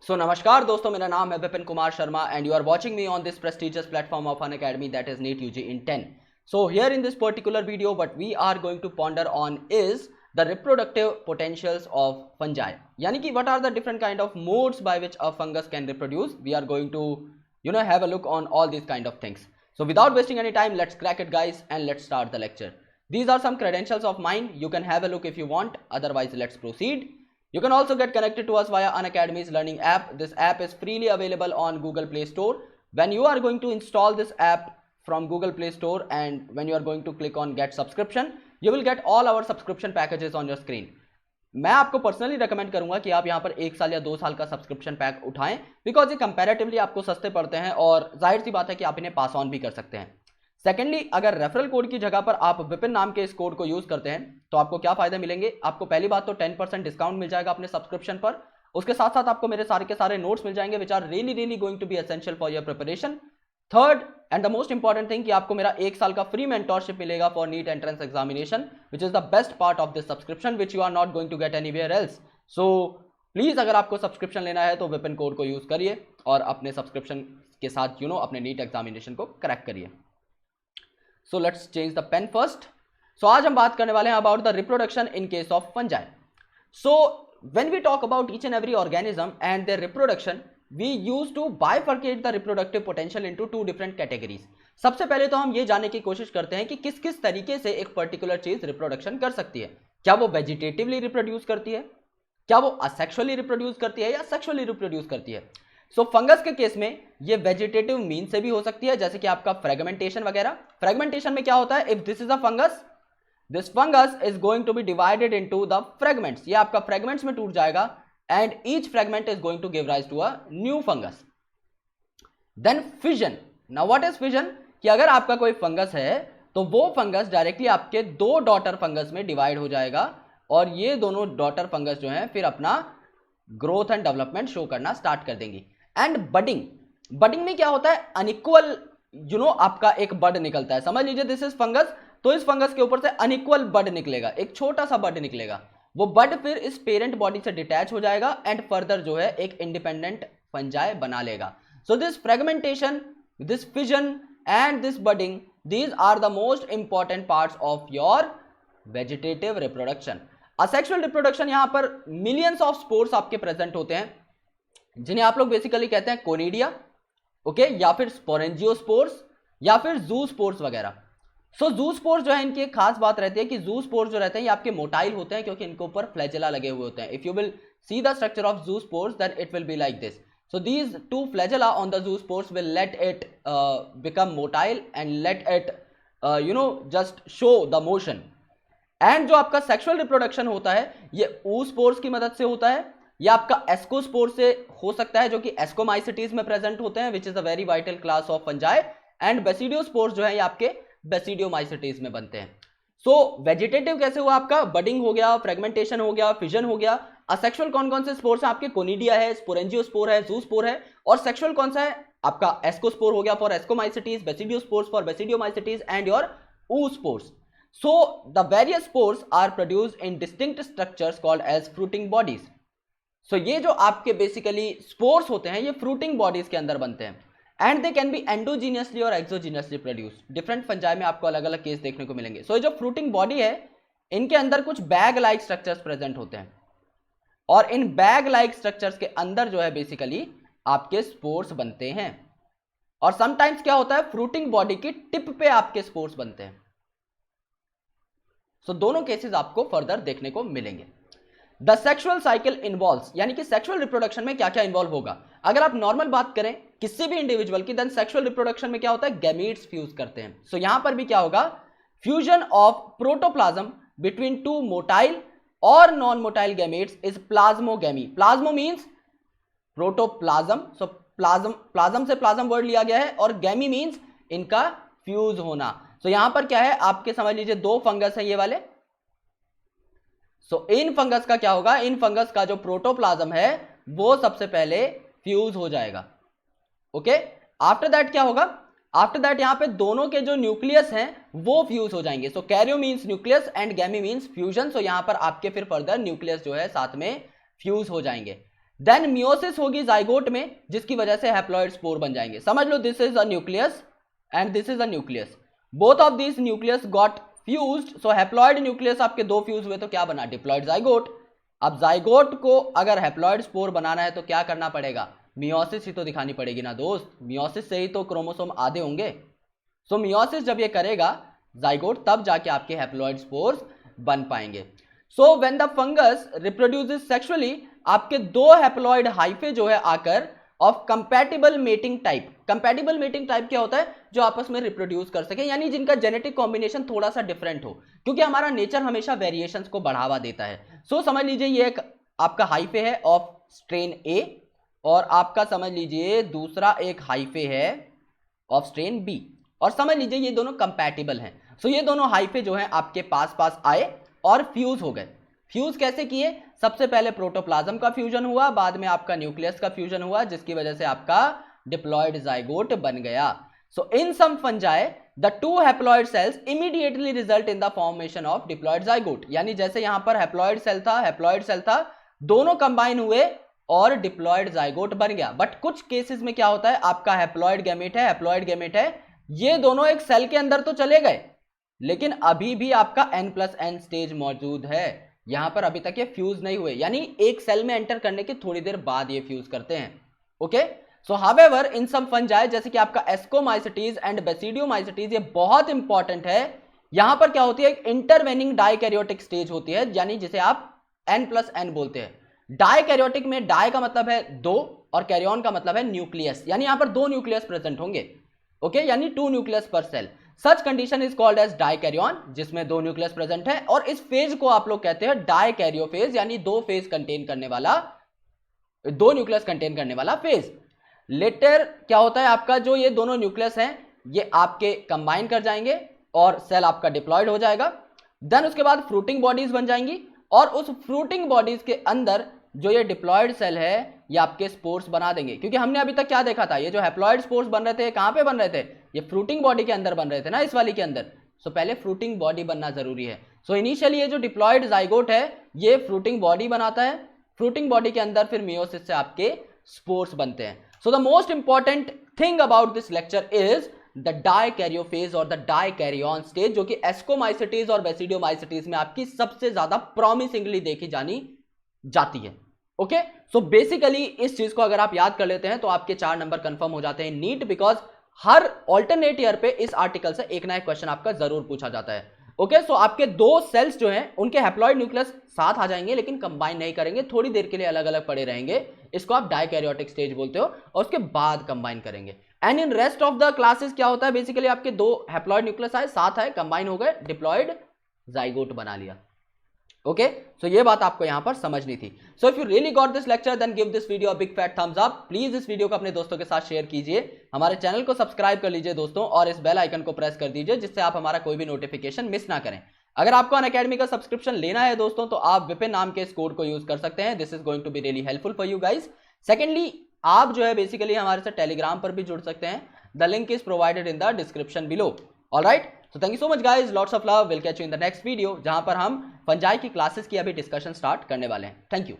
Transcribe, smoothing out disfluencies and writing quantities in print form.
नमस्कार दोस्तों, मेरा नाम है Vipin Kumar Sharma and you are watching me on this prestigious platform of Unacademy, that is NEET UG in 10. So here in this particular video what we are going to ponder on is the reproductive potentials of fungi. यानी कि what are the different kind of modes by which a fungus can reproduce. We are going to have a look on all these kind of things. So without wasting any time, let's crack it guys and let's start the lecture. These are some credentials of mine. You can have a look if you want, otherwise let's proceed. You can also get connected to us via Unacademy's learning app. This app is freely available on Google Play Store. When you are going to install this app from Google Play Store and when you are going to click on get subscription, you will get all our subscription packages on your screen. मैं आपको personally recommend करूंगा कि आप यहाँ पर 1 साल या 2 साल का सब्सक्रिप्शन पैक उठाएं, बिकॉज ये कंपैरेटिवली आपको सस्ते पड़ते हैं और जाहिर सी बात है कि आप इन्हें पास ऑन भी कर सकते हैं. सेकेंडली, अगर रेफरल कोड की जगह पर आप विपिन नाम के इस कोड को यूज करते हैं तो आपको क्या फायदे मिलेंगे. आपको पहली बात तो 10% डिस्काउंट मिल जाएगा अपने सब्सक्रिप्शन पर. उसके साथ साथ आपको मेरे सारे के सारे नोट्स मिल जाएंगे which are really going to be essential for your preparation. Third and the most important thing कि आपको मेरा 1 साल का फ्री मेंटोरशिप मिलेगा for NEET entrance examination, which is the best part of this subscription which you are not going to get anywhere else. So please अगर आपको subscription लेना है तो विपिन कोड को यूज करिए और अपने सब्सक्रिप्शन के साथ अपने नीट एग्जामिनेशन को क्रैक करिए. So let's change the pen first. So आज हम बात करने वाले हैं about the reproduction in case of fungi. So when we talk about each and every organism and their reproduction, we used to bifurcate the reproductive potential into 2 different categories. सबसे पहले तो हम ये जानने की कोशिश करते हैं कि किस किस तरीके से एक पर्टिकुलर चीज रिप्रोडक्शन कर सकती है. क्या वो वेजिटेटिवली रिप्रोड्यूस करती है, क्या वो असेक्सुअली रिप्रोड्यूस करती है या सेक्सुअली रिप्रोड्यूस करती है. सो फंगस के केस में ये वेजिटेटिव मीन से भी हो सकती है, जैसे कि आपका फ्रेगमेंटेशन वगैरह. फ्रेगमेंटेशन में क्या होता है, if this is a fungus, this fungus is going to be divided into the fragments. ये आपका फ्रेगमेंट्स में टूट जाएगा and each fragment is going to give rise to a new fungus. Then fission. Now what is fission, कि अगर आपका कोई fungus है तो वो फंगस डायरेक्टली आपके 2 डॉटर फंगस में डिवाइड हो जाएगा और ये दोनों डॉटर फंगस जो है फिर अपना ग्रोथ एंड डेवलपमेंट शो करना स्टार्ट कर देंगी. And budding. बडिंग में क्या होता है, अनइक्वल आपका एक बड निकलता है. समझ लीजिए दिस इज फंगस, तो इस फंगस के ऊपर से अनइक्वल बड निकलेगा, एक छोटा सा बड निकलेगा. वो बड फिर इस पेरेंट बॉडी से डिटैच हो जाएगा एंड फर्दर जो है एक इंडिपेंडेंट फंजाई बना लेगा. So this fragmentation, this fission and this budding, these are the most important parts of your vegetative reproduction. Asexual reproduction, यहां पर मिलियंस ऑफ स्पोर्स आपके प्रेजेंट होते हैं जिन्हें आप लोग बेसिकली कहते हैं कोनिडिया, ओके, या फिर स्पोरेंजियोस्पोर्स या फिर जूस्पोर्स वगैरह. सो जूस्पोर्स जो है इनकी एक खास बात रहती है कि जूस्पोर्स जो रहते हैं ये आपके मोटाइल होते हैं क्योंकि इनके ऊपर फ्लैजेला लगे हुए होते हैं. If you will see the structure of zoospores then it will be like this. So these 2 flagella on the zoospores will let it become motile and let it just show the motion. And जो आपका sexual reproduction होता है ये oospores की मदद से होता है या आपका एस्कोस्पोर से हो सकता है जो कि एस्कोमाइसिटीज में प्रेजेंट होते हैं which is a very vital class of fungi. And basidiospores जो है ये आपके बेसिडियोमाइसिटीज में बनते हैं. सो वेजिटेटिव कैसे हुआ, आपका बडिंग हो गया, फ्रेगमेंटेशन हो गया, फिजन हो गया. असेक्सुअल कौन कौन से स्पोर्स हैं आपके, कोनिडिया है, स्पोरेंजियोस्पोर है, जूस्पोर है. और सेक्सुअल कौन सा है आपका, एस्कोस्पोर हो गया for ascomycetes, basidiospores for basidiomycetes and your oospores. So the various spores are produced in distinct structures called as fruiting bodies. So ये जो आपके बेसिकली स्पोर्स होते हैं ये फ्रूटिंग बॉडीज के अंदर बनते हैं and they can be endogenously और एक्सोजीनियसली प्रोड्यूस. डिफरेंट फंजाई में आपको अलग अलग केस देखने को मिलेंगे. सो ये जो फ्रूटिंग बॉडी है इनके अंदर कुछ बैग लाइक स्ट्रक्चर्स प्रेजेंट होते हैं और इन बैग लाइक स्ट्रक्चर्स के अंदर जो है बेसिकली आपके स्पोर्स बनते हैं. और समटाइम्स क्या होता है, फ्रूटिंग बॉडी की टिप पे आपके स्पोर्स बनते हैं. सो दोनों केसेस आपको फर्दर देखने को मिलेंगे. द सेक्सुअल साइकिल इन्वॉल्व्स, यानी कि सेक्सुअल रिप्रोडक्शन में क्या क्या इन्वॉल्व होगा. अगर आप नॉर्मल बात करें किसी भी इंडिविजुअल की, देन सेक्सुअल रिप्रोडक्शन में क्या होता है, गैमीट्स फ्यूज करते हैं. सो यहां पर भी क्या होगा, fusion of protoplasm between 2 motile और non motile gametes is plasmogamy. Plasmo means protoplasm, so plasm से प्लाज्म वर्ड लिया गया है और गैमी मींस इनका फ्यूज होना. सो यहां पर क्या है, आपके समझ लीजिए 2 फंगस है ये वाले. सो इन फंगस का क्या होगा, इन फंगस का जो प्रोटोप्लाज्म है वो सबसे पहले फ्यूज हो जाएगा. ओके, आफ्टर दैट क्या होगा, आफ्टर दैट यहां पे दोनों के जो न्यूक्लियस हैं वो फ्यूज हो जाएंगे. So karyo means nucleus and gamy means fusion. So यहां पर आपके फिर फर्दर न्यूक्लियस जो है साथ में फ्यूज हो जाएंगे. देन मियोसिस होगी जाइगोट में, जिसकी वजह से हैप्लॉइड स्पोर बन जाएंगे। समझ लो this is a nucleus and this is a nucleus, both of this nucleus got fused, so haploid nucleus आपके दो फ्यूज हुए तो क्या बना, डिप्लॉइड जाइगोट। अब जाइगोट को अगर हैप्लॉइड स्पोर बनाना है तो क्या करना पड़ेगा, मियोसिस ही तो दिखानी पड़ेगी ना दोस्त, मियोसिस से ही तो क्रोमोसोम आधे होंगे। सो मियोसिस जब ये करेगा जाइगोट, तब जाके आपके हैप्लॉइड स्पोर्स बन पाएंगे। So when the fungus reproduces sexually, आपके दो हैप्लॉइड हाइफे जो है आकर of compatible mating type, compatible mating type क्या होता है, जो आपस में रिप्रोड्यूस कर सके, यानी जिनका जेनेटिक कॉम्बिनेशन थोड़ा सा डिफरेंट हो, क्योंकि हमारा नेचर हमेशा वेरिएशंस को बढ़ावा देता है। सो समझ लीजिए ये एक आपका हाइफे है ऑफ स्ट्रेन ए, और आपका समझ लीजिए दूसरा एक हाइफे है ऑफ स्ट्रेन बी, और समझ लीजिए ये दोनों कंपैटिबल हैं। सो ये दोनों हाइफे जो हैं आपके पास पास आए और फ्यूज हो गए। फ्यूज कैसे किए, सबसे पहले प्रोटोप्लाज्म का फ्यूजन हुआ, बाद में आपका न्यूक्लियस का फ्यूजन हुआ, जिसकी वजह से आपका डिप्लॉयड जाइगोट बन गया। So in some fungi the two haploid cells immediately result in the formation of diploid zygote, यानी जैसे यहां पर हैप्लॉइड सेल था, दोनों कंबाइन हुए और डिप्लॉयड जाइगोट बन गया। बट कुछ केसेस में क्या होता है, आपका हैप्लॉइड गैमेट है, ये दोनों एक सेल के अंदर तो चले गए, लेकिन अभी भी आपका n+n स्टेज मौजूद है, यहां पर अभी तक ये फ्यूज नहीं हुए, यानी एक सेल में एंटर करने के थोड़ी देर बाद ये फ्यूज करते हैं। ओके, सो हावेवर इन सम फंजाई, जैसे कि आपका एस्कोमाइसिटीज एंड बेसिडियोमाइसिटीज, ये बहुत इंपॉर्टेंट है, यहां पर क्या होती है, एक इंटरवेनिंग डाइकैरियोटिक स्टेज होती है, यानी जिसे आप n+n बोलते हैं। डाइकैरियोटिक में डाई का मतलब है दो और कैरियन का मतलब है न्यूक्लियस, यानी यहां पर दो न्यूक्लियस प्रेजेंट होंगे। ओके, यानी 2 न्यूक्लियस पर cell, such condition is called as dikaryon, जिसमें दो न्यूक्लियस प्रेजेंट है, और इस फेज को आप लोग कहते हैं डाइकैरियोफेज, यानी दो फेज कंटेन करने वाला, दो न्यूक्लियस कंटेन करने वाला फेज। लेटर क्या होता है आपका, जो ये दोनों न्यूक्लियस हैं ये आपके कंबाइन कर जाएंगे और सेल आपका डिप्लॉयड हो जाएगा। देन उसके बाद फ्रूटिंग बॉडीज बन जाएंगी, और उस फ्रूटिंग बॉडीज के अंदर जो ये डिप्लॉयड सेल है ये आपके स्पोर्स बना देंगे, क्योंकि हमने अभी तक क्या देखा था, ये जो हैप्लॉयड स्पोर्स बन रहे थे कहां पे बन रहे थे, ये फ्रूटिंग बॉडी के अंदर बन रहे थे ना, इस वाली के अंदर। सो पहले फ्रूटिंग बॉडी बनना जरूरी है। सो इनिशियली ये जो डिप्लॉयड जाइगोट है ये फ्रूटिंग बॉडी बनाता है, फ्रूटिंग बॉडी के अंदर फिर मियोसिस से आपके स्पोर्स बनते हैं। So the most important thing about this lecture is the dikaryophase और द डाइकैरियन स्टेज, जो कि एस्कोमाइसिटीज और बेसिडियोमाइसिटीज में आपकी सबसे ज्यादा प्रॉमिसिंगली देखी जाती है। ओके, सो बेसिकली इस चीज को अगर आप याद कर लेते हैं तो आपके 4 नंबर कंफर्म हो जाते हैं नीट, बिकॉज हर ऑल्टरनेट ईयर पे इस आर्टिकल से एक ना एक क्वेश्चन आपका जरूर पूछा जाता है। ओके, सो आपके दो सेल्स जो हैं उनके हैप्लॉइड न्यूक्लियस साथ आ जाएंगे, लेकिन कंबाइन नहीं करेंगे, थोड़ी देर के लिए अलग अलग पड़े रहेंगे, इसको आप डाइकैरियोटिक स्टेज बोलते हो, और उसके बाद कंबाइन करेंगे। And in rest of the classes क्या होता है, बेसिकली आपके दो हैप्लॉइड न्यूक्लियस आए, साथ आए, कंबाइन हो गए, डिप्लॉयड जाइगोट बना लिया। ओके, सो ये बात आपको यहां पर समझनी थी। So if you really got this lecture then give this video a big fat thumbs up. Please इस वीडियो को अपने दोस्तों के साथ शेयर कीजिए, हमारे चैनल को सब्सक्राइब कर लीजिए दोस्तों, और इस बेल आइकन को प्रेस कर दीजिए, जिससे आप हमारा कोई भी नोटिफिकेशन मिस ना करें। अगर आपको अनअकैडमी का सब्सक्रिप्शन लेना है दोस्तों तो आप विपिन नाम के इस कोड को यूज कर सकते हैं, this is going to be really helpful for you guys. Secondly, आप जो है बेसिकली हमारे साथ टेलीग्राम पर भी जुड़ सकते हैं, the link is provided in the description below. Alright, so thank you so much guys, lots of love, we'll catch you in the next video जहां पर हम फंजाई की क्लासेस की अभी डिस्कशन स्टार्ट करने वाले हैं। Thank you.